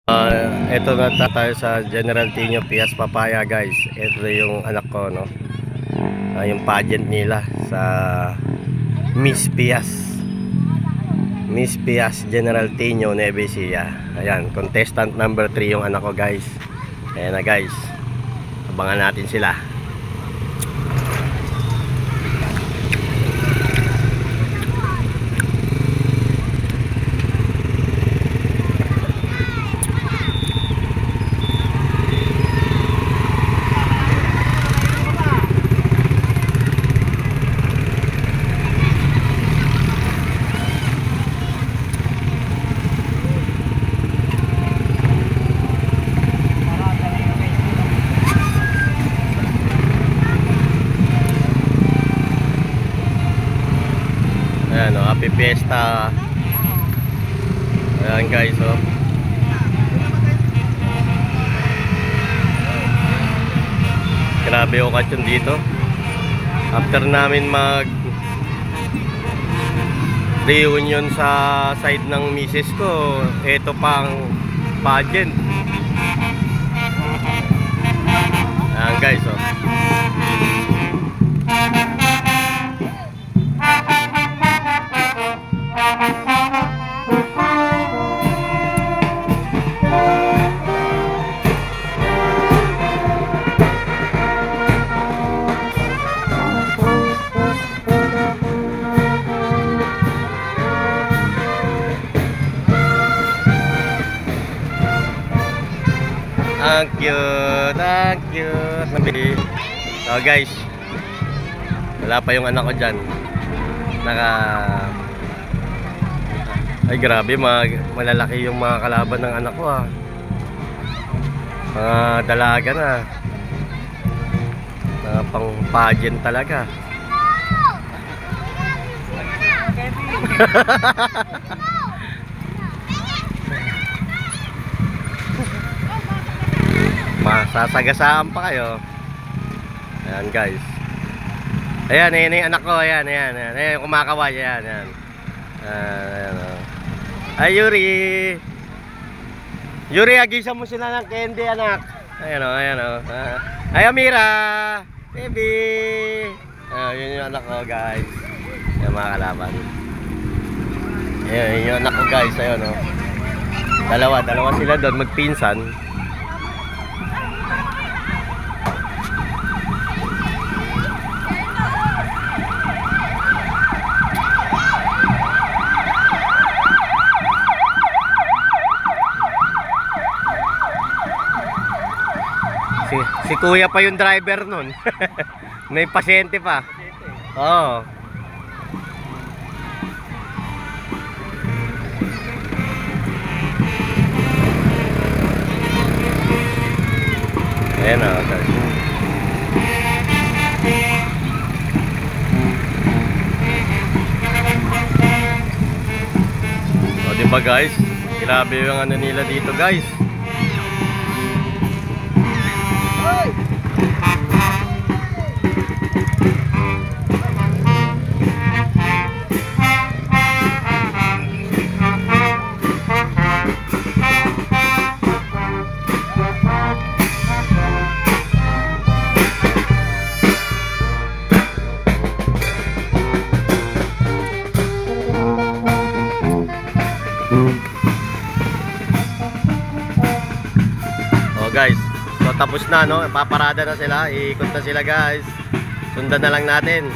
Ito na tayo sa General Tino Pias Papaya, guys. Ito yung anak ko, no? Yung pageant nila sa Miss Pias. Miss Pias General Tino Nueva Ecija. Ayan, contestant number 3 yung anak ko, guys. Ayan na, guys. Abangan natin sila. Ayan, oh, happy fiesta. Ayan, guys, oh. Grabe yung okasyon dito. After namin mag reunion sa side ng misis ko, ito pang pageant. Ayan, guys, oh. Ang cute, ang cute. So guys, wala pa yung anak ko dyan. Ay grabe, malalaki yung mga kalaban ng anak ko, ah. Mga dalaga na. Pang pageant talaga. Masasagasaan pa kayo. Ayan, guys. Ayan, ayan yung anak ko. Ayan, ayan, ayan. Ayan, kumakaway. Ayan, ayan. Ayan, oh. Ay, Yuri. Yuri, agisan mo sila ng candy, anak. Ayan, oh, ayan, oh. Ay, Amira. Baby. Yun yung anak ko, guys. Ayan, mga kalaban. Ayan, yun yung anak ko, guys. Ayan, oh. Dalawa sila doon, magpinsan. Si kuya pa yung driver nun. May pasyente pa. Oo. Ayan o. O, diba, guys? Grabe yung ano nila dito, guys. Oh, guys, so tapos na, no? Paparada na sila, iikot na sila, guys. Sundan na lang natin.